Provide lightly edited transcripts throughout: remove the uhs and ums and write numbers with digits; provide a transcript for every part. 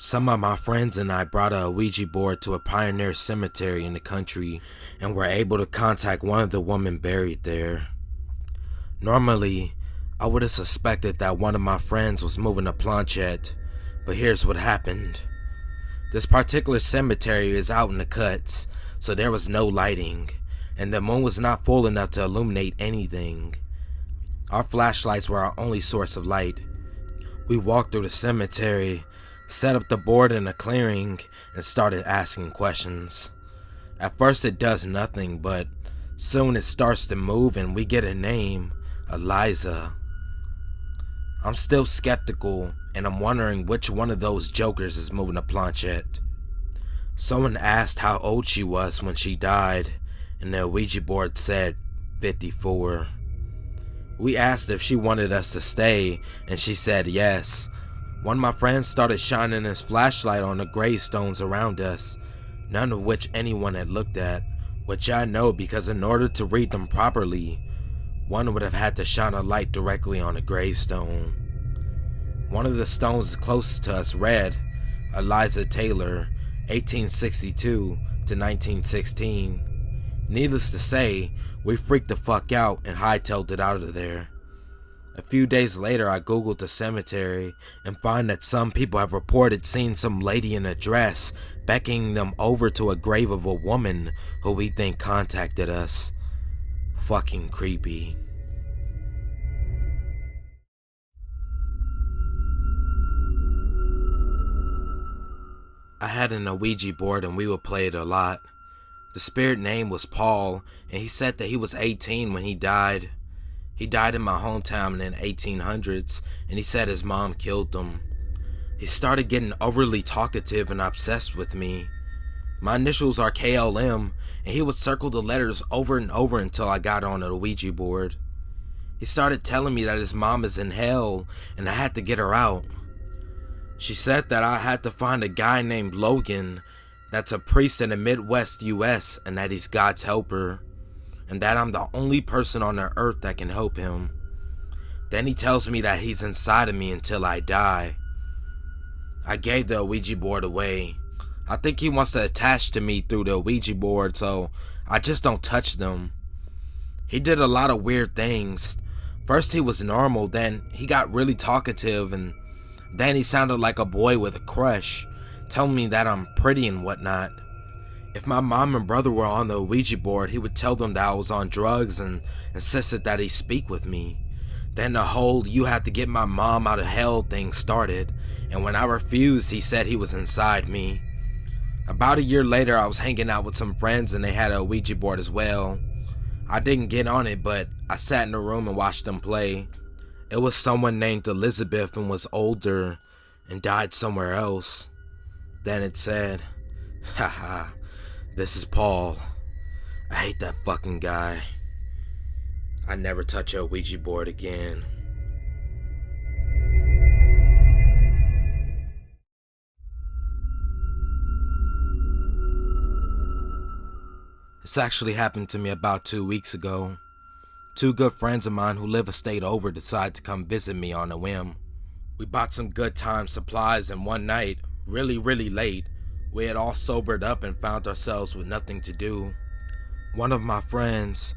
Some of my friends and I brought a Ouija board to a pioneer cemetery in the country and were able to contact one of the women buried there. Normally, I would have suspected that one of my friends was moving a planchette, but here's what happened. This particular cemetery is out in the cuts, so there was no lighting, and the moon was not full enough to illuminate anything. Our flashlights were our only source of light. We walked through the cemetery, set up the board in a clearing, and started asking questions. At first it does nothing, but soon it starts to move and we get a name, Eliza. I'm still skeptical, and I'm wondering which one of those jokers is moving a planchette. Someone asked how old she was when she died, and the Ouija board said 54. We asked if she wanted us to stay, and she said yes. One of my friends started shining his flashlight on the gravestones around us, none of which anyone had looked at, which I know because in order to read them properly, one would have had to shine a light directly on a gravestone. One of the stones closest to us read, Eliza Taylor, 1862 to 1916. Needless to say, we freaked the fuck out and hightailed it out of there. A few days later, I googled the cemetery and find that some people have reported seeing some lady in a dress beckoning them over to a grave of a woman who we think contacted us. Fucking creepy. I had an Ouija board and we would play it a lot. The spirit name was Paul, and he said that he was 18 when he died. He died in my hometown in the 1800s, and he said his mom killed him. He started getting overly talkative and obsessed with me. My initials are KLM, and he would circle the letters over and over until I got on the Ouija board. He started telling me that his mom is in hell, and I had to get her out. She said that I had to find a guy named Logan that's a priest in the Midwest US, and that he's God's helper, and that I'm the only person on the earth that can help him. Then he tells me that he's inside of me until I die. I gave the Ouija board away. I think he wants to attach to me through the Ouija board, so I just don't touch them. He did a lot of weird things. First he was normal, then he got really talkative, and then he sounded like a boy with a crush, telling me that I'm pretty and whatnot. If my mom and brother were on the Ouija board, he would tell them that I was on drugs and insisted that he speak with me. Then the whole "you have to get my mom out of hell" thing started, and when I refused, he said he was inside me. About a year later, I was hanging out with some friends and they had a Ouija board as well. I didn't get on it, but I sat in the room and watched them play. It was someone named Elizabeth and was older and died somewhere else. Then it said, "Haha. This is Paul. I hate that fucking guy. I never touch a Ouija board again." This actually happened to me about 2 weeks ago. Two good friends of mine who live a state over decided to come visit me on a whim. We bought some good time supplies, and one night, really late, we had all sobered up and found ourselves with nothing to do. One of my friends,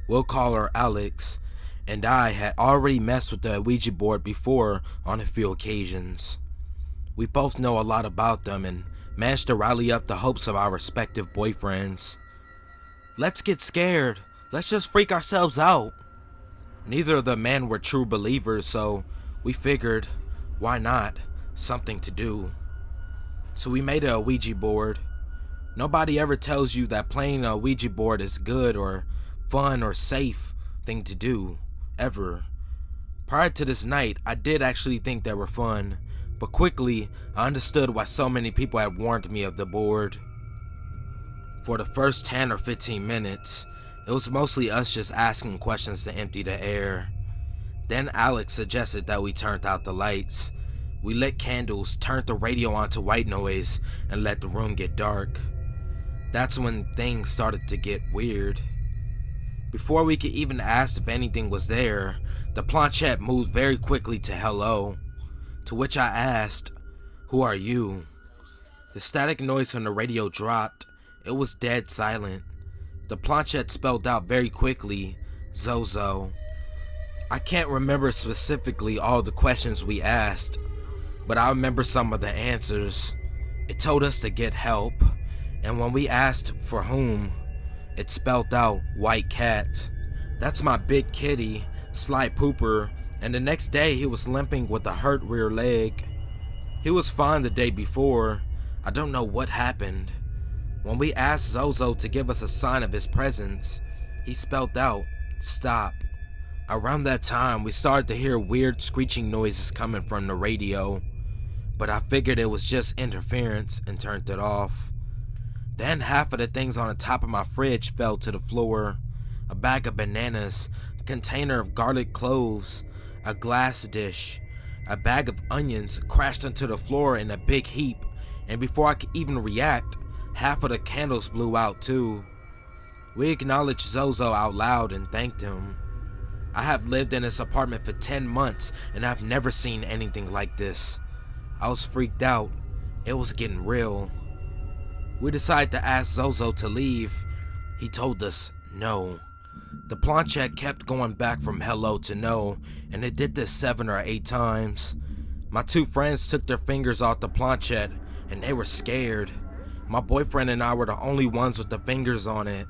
we'll call her Alex, and I had already messed with the Ouija board before on a few occasions. We both know a lot about them and managed to rally up the hopes of our respective boyfriends. Let's get scared. Let's just freak ourselves out. Neither of the men were true believers, so we figured, why not? Something to do. So we made a Ouija board. Nobody ever tells you that playing a Ouija board is good or fun or safe thing to do, ever. Prior to this night, I did actually think they were fun, but quickly I understood why so many people had warned me of the board. For the first 10 or 15 minutes, it was mostly us just asking questions to empty the air. Then Alex suggested that we turned out the lights. We lit candles, turned the radio on to white noise, and let the room get dark. That's when things started to get weird. Before we could even ask if anything was there, the planchette moved very quickly to hello, to which I asked, "Who are you?" The static noise from the radio dropped. It was dead silent. The planchette spelled out very quickly, Zozo. I can't remember specifically all the questions we asked, but I remember some of the answers. It told us to get help, and when we asked for whom, it spelled out white cat. That's my big kitty, Sly Pooper, and the next day he was limping with a hurt rear leg. He was fine the day before. I don't know what happened. When we asked Zozo to give us a sign of his presence, he spelled out, stop. Around that time, we started to hear weird screeching noises coming from the radio, but I figured it was just interference and turned it off. Then half of the things on the top of my fridge fell to the floor. A bag of bananas, a container of garlic cloves, a glass dish, a bag of onions crashed onto the floor in a big heap, and before I could even react, half of the candles blew out too. We acknowledged Zozo out loud and thanked him. I have lived in this apartment for 10 months and I've never seen anything like this. I was freaked out. It was getting real. We decided to ask Zozo to leave. He told us no. The planchette kept going back from hello to no, and it did this 7 or 8 times. My 2 friends took their fingers off the planchette and they were scared. My boyfriend and I were the only ones with the fingers on it.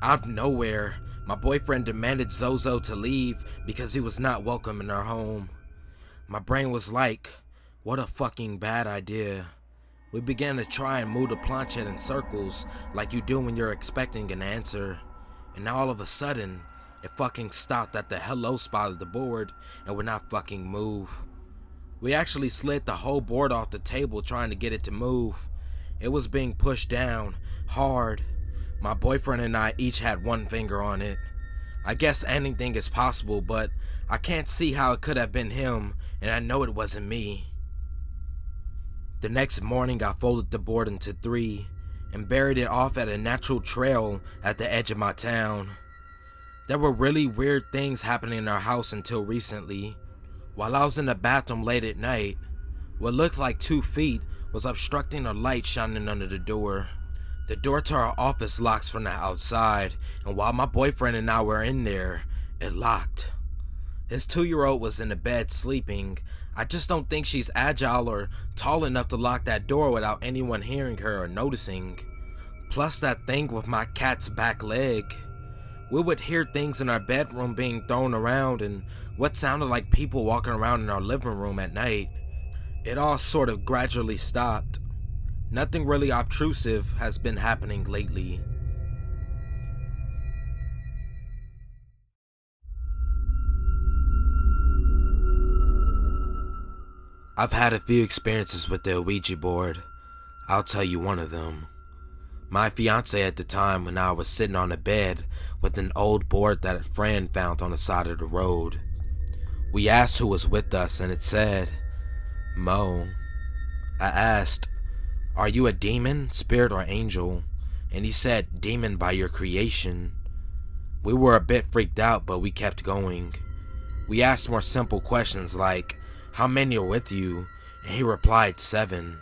Out of nowhere, my boyfriend demanded Zozo to leave because he was not welcome in our home. My brain was like, what a fucking bad idea. We began to try and move the planchette in circles like you do when you're expecting an answer. And all of a sudden, it fucking stopped at the hello spot of the board and would not fucking move. We actually slid the whole board off the table trying to get it to move. It was being pushed down, hard. My boyfriend and I each had 1 finger on it. I guess anything is possible, but I can't see how it could have been him, and I know it wasn't me. The next morning I folded the board into 3 and buried it off at a natural trail at the edge of my town. There were really weird things happening in our house until recently. While I was in the bathroom late at night, what looked like 2 feet was obstructing a light shining under the door. The door to our office locks from the outside, and while my boyfriend and I were in there, it locked. His 2-year-old was in the bed sleeping. I just don't think she's agile or tall enough to lock that door without anyone hearing her or noticing. Plus that thing with my cat's back leg. We would hear things in our bedroom being thrown around and what sounded like people walking around in our living room at night. It all sort of gradually stopped. Nothing really obtrusive has been happening lately. I've had a few experiences with the Ouija board. I'll tell you one of them. My fiance at the time, when I was sitting on a bed with an old board that a friend found on the side of the road. We asked who was with us and it said, Mo. I asked, are you a demon, spirit, or angel? And he said, demon by your creation. We were a bit freaked out, but we kept going. We asked more simple questions like, how many are with you? And he replied, 7.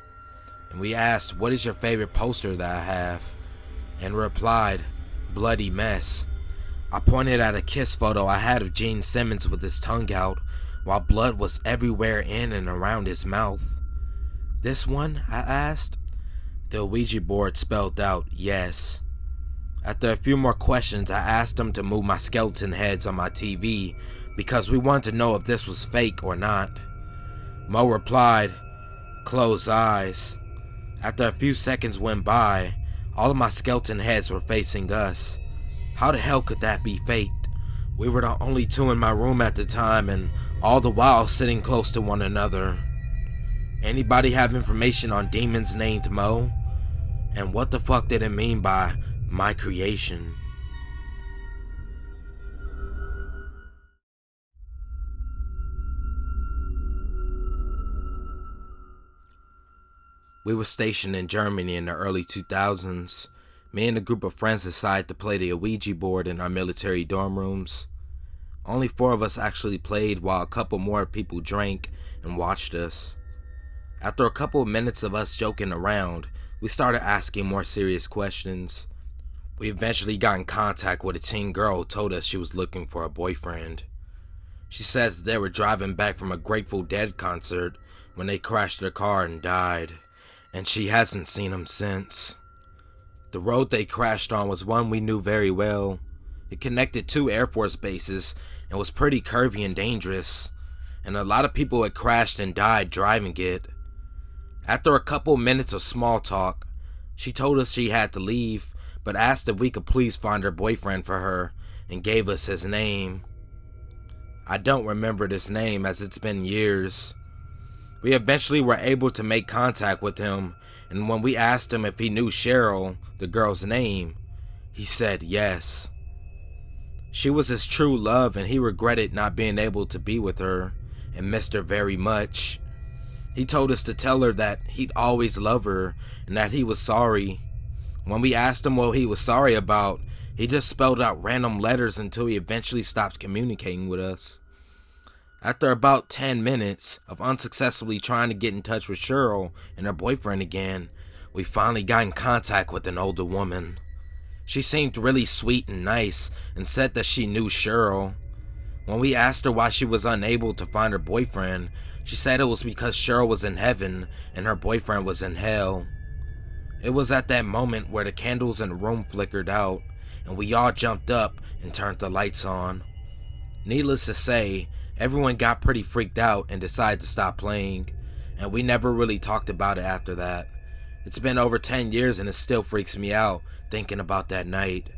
And we asked, what is your favorite poster that I have? And replied, bloody mess. I pointed at a kiss photo I had of Gene Simmons with his tongue out, while blood was everywhere in and around his mouth. This one? I asked. The Ouija board spelled out, yes. After a few more questions, I asked him to move my skeleton heads on my TV because we wanted to know if this was fake or not. Mo replied, close eyes. After a few seconds went by, all of my skeleton heads were facing us. How the hell could that be faked? We were the only 2 in my room at the time and all the while sitting close to one another. Anybody have information on demons named Mo? And what the fuck did it mean by my creation? We were stationed in Germany in the early 2000s. Me and a group of friends decided to play the Ouija board in our military dorm rooms. Only 4 of us actually played while a couple more people drank and watched us. After a couple of minutes of us joking around, we started asking more serious questions. We eventually got in contact with a teen girl who told us she was looking for a boyfriend. She said that they were driving back from a Grateful Dead concert when they crashed their car and died, and she hasn't seen him since. The road they crashed on was one we knew very well. It connected two Air Force bases and was pretty curvy and dangerous, and a lot of people had crashed and died driving it. After a couple minutes of small talk, she told us she had to leave, but asked if we could please find her boyfriend for her and gave us his name. I don't remember this name as it's been years. We eventually were able to make contact with him, and when we asked him if he knew Cheryl, the girl's name, he said yes. She was his true love and he regretted not being able to be with her and missed her very much. He told us to tell her that he'd always love her and that he was sorry. When we asked him what he was sorry about, he just spelled out random letters until he eventually stopped communicating with us. After about 10 minutes of unsuccessfully trying to get in touch with Cheryl and her boyfriend again, we finally got in contact with an older woman. She seemed really sweet and nice and said that she knew Cheryl. When we asked her why she was unable to find her boyfriend, she said it was because Cheryl was in heaven and her boyfriend was in hell. It was at that moment where the candles in the room flickered out and we all jumped up and turned the lights on. Needless to say, everyone got pretty freaked out and decided to stop playing, and we never really talked about it after that. It's been over 10 years and it still freaks me out thinking about that night.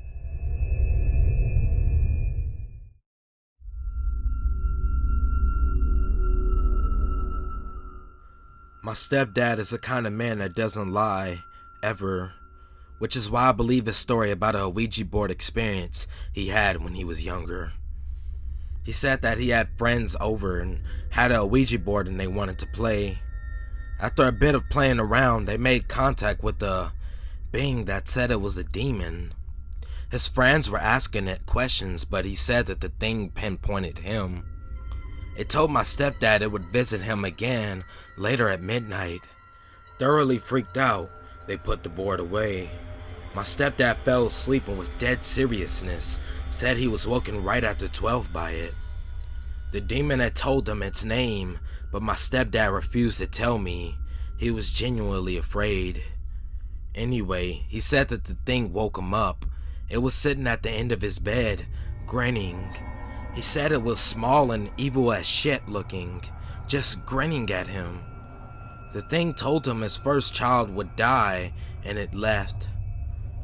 My stepdad is the kind of man that doesn't lie, ever, which is why I believe his story about a Ouija board experience he had when he was younger. He said that he had friends over and had a Ouija board and they wanted to play. After a bit of playing around, they made contact with a being that said it was a demon. His friends were asking it questions, but he said that the thing pinpointed him. It told my stepdad it would visit him again later at midnight. Thoroughly freaked out, they put the board away. My stepdad fell asleep and with dead seriousness said he was woken right after 12 by it. The demon had told him its name, but my stepdad refused to tell me. He was genuinely afraid. Anyway, he said that the thing woke him up. It was sitting at the end of his bed, grinning. He said it was small and evil as shit looking, just grinning at him. The thing told him his first child would die, and it left.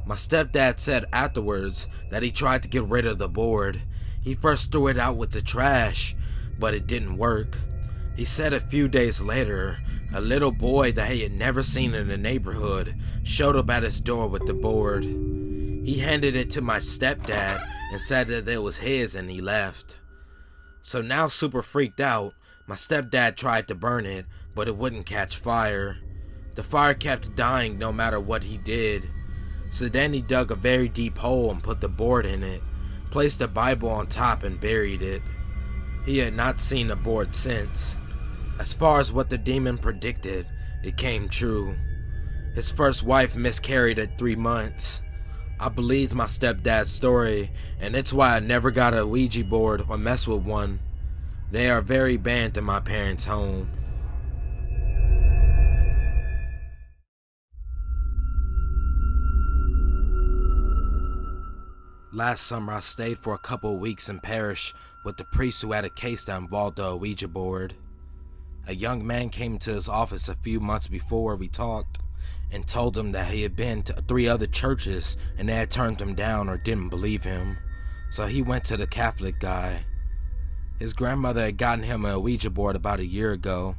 My stepdad said afterwards that he tried to get rid of the board. He first threw it out with the trash, but it didn't work. He said a few days later, a little boy that he had never seen in the neighborhood showed up at his door with the board. He handed it to my stepdad and said that it was his and he left. So now super freaked out, my stepdad tried to burn it, but it wouldn't catch fire. The fire kept dying no matter what he did. So then he dug a very deep hole and put the board in it, placed a Bible on top and buried it. He had not seen the board since. As far as what the demon predicted, it came true. His first wife miscarried at 3 months. I believed my stepdad's story, and it's why I never got a Ouija board or messed with one. They are very banned in my parents' home. Last summer I stayed for a couple of weeks in parish with the priest who had a case that involved the Ouija board. A young man came to his office a few months before we talked and told him that he had been to 3 other churches and they had turned him down or didn't believe him. So he went to the Catholic guy. His grandmother had gotten him a Ouija board about a year ago.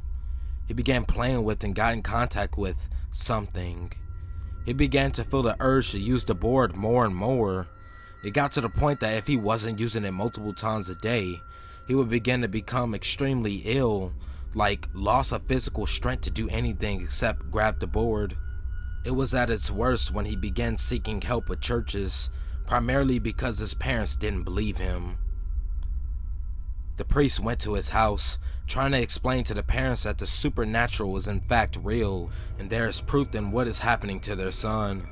He began playing with and got in contact with something. He began to feel the urge to use the board more and more. It got to the point that if he wasn't using it multiple times a day, he would begin to become extremely ill, like loss of physical strength to do anything except grab the board. It was at its worst when he began seeking help with churches, primarily because his parents didn't believe him. The priest went to his house, trying to explain to the parents that the supernatural was in fact real, and there is proof in what is happening to their son.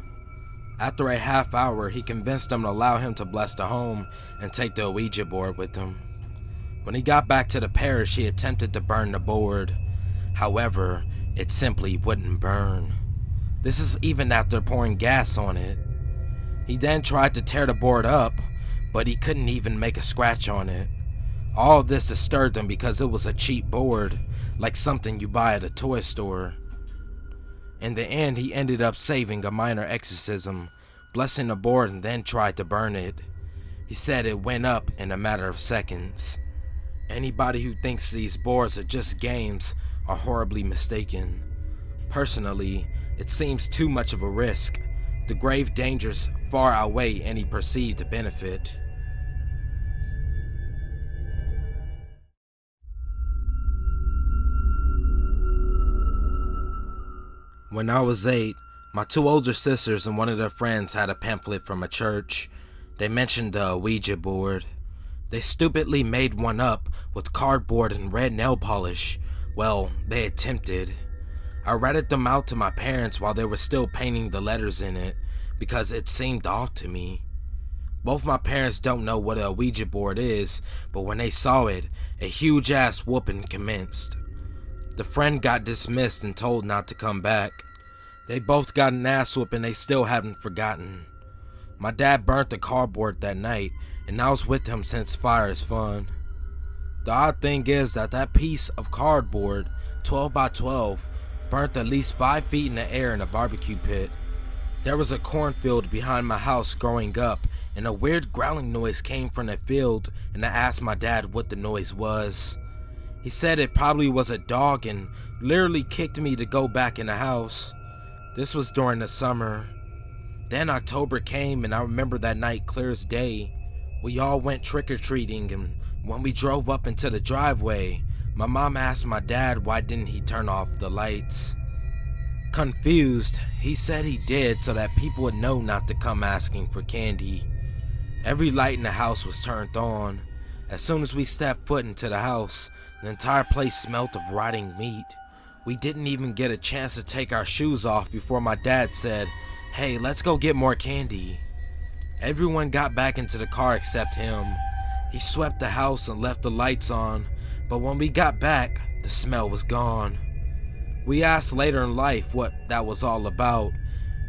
After a half hour, he convinced them to allow him to bless the home and take the Ouija board with him. When he got back to the parish, he attempted to burn the board. However, it simply wouldn't burn. This is even after pouring gas on it. He then tried to tear the board up, but he couldn't even make a scratch on it. All of this disturbed him because it was a cheap board, like something you buy at a toy store. In the end, he ended up saving a minor exorcism, blessing the board, and then tried to burn it. He said it went up in a matter of seconds. Anybody who thinks these boards are just games are horribly mistaken. Personally, it seems too much of a risk. The grave dangers far outweigh any perceived benefit. When I was 8, my 2 older sisters and one of their friends had a pamphlet from a church. They mentioned the Ouija board. They stupidly made one up with cardboard and red nail polish. Well, they attempted. I ratted them out to my parents while they were still painting the letters in it, because it seemed off to me. Both my parents don't know what a Ouija board is, but when they saw it, a huge ass whooping commenced. The friend got dismissed and told not to come back. They both got an ass whooping they still haven't forgotten. My dad burnt the cardboard that night, and I was with him since fire is fun. The odd thing is that piece of cardboard, 12 by 12, burnt at least 5 feet in the air in a barbecue pit. There was a cornfield behind my house growing up, and a weird growling noise came from the field, and I asked my dad what the noise was. He said it probably was a dog and literally kicked me to go back in the house. This was during the summer. Then October came, and I remember that night clear as day. We all went trick-or-treating, and when we drove up into the driveway, my mom asked my dad why didn't he turn off the lights. Confused, he said he did so that people would know not to come asking for candy. Every light in the house was turned on. As soon as we stepped foot into the house, the entire place smelled of rotting meat. We didn't even get a chance to take our shoes off before my dad said, "Hey, let's go get more candy." Everyone got back into the car except him. He swept the house and left the lights on, but when we got back, the smell was gone. We asked later in life what that was all about,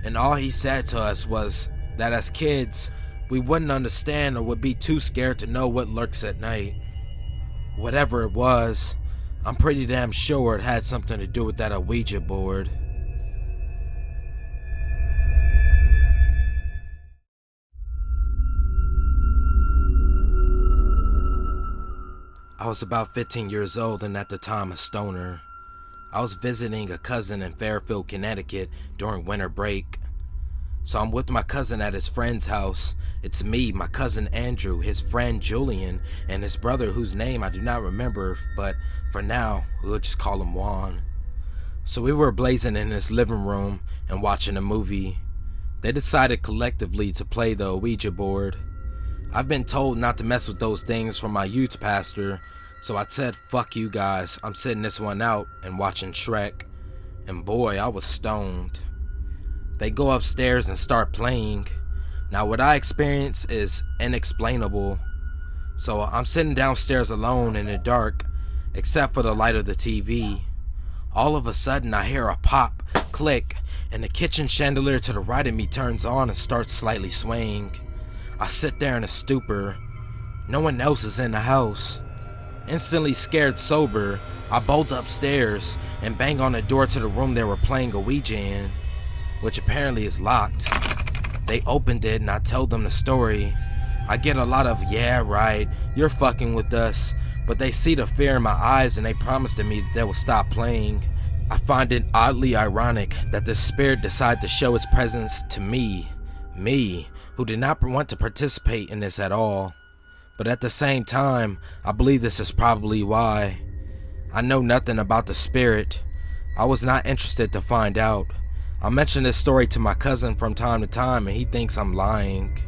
and all he said to us was that as kids, we wouldn't understand or would be too scared to know what lurks at night. Whatever it was, I'm pretty damn sure it had something to do with that Ouija board. I was about 15 years old and at the time a stoner. I was visiting a cousin in Fairfield, Connecticut during winter break. So I'm with my cousin at his friend's house. It's me, my cousin Andrew, his friend Julian, and his brother whose name I do not remember, but for now, we'll just call him Juan. So we were blazing in his living room and watching a movie. They decided collectively to play the Ouija board. I've been told not to mess with those things from my youth pastor, so I said, "Fuck you guys, I'm sitting this one out and watching Shrek." And boy, I was stoned. They go upstairs and start playing. Now what I experience is inexplainable. So I'm sitting downstairs alone in the dark, except for the light of the TV. All of a sudden I hear a pop, click, and the kitchen chandelier to the right of me turns on and starts slightly swaying. I sit there in a stupor. No one else is in the house. Instantly scared sober, I bolt upstairs and bang on the door to the room they were playing a Ouija in, which apparently is locked. They opened it and I tell them the story. I get a lot of, "Yeah, right, you're fucking with us," but they see the fear in my eyes and they promised me that they will stop playing. I find it oddly ironic that the spirit decided to show its presence to me, who did not want to participate in this at all. But at the same time, I believe this is probably why. I know nothing about the spirit. I was not interested to find out. I mention this story to my cousin from time to time and he thinks I'm lying.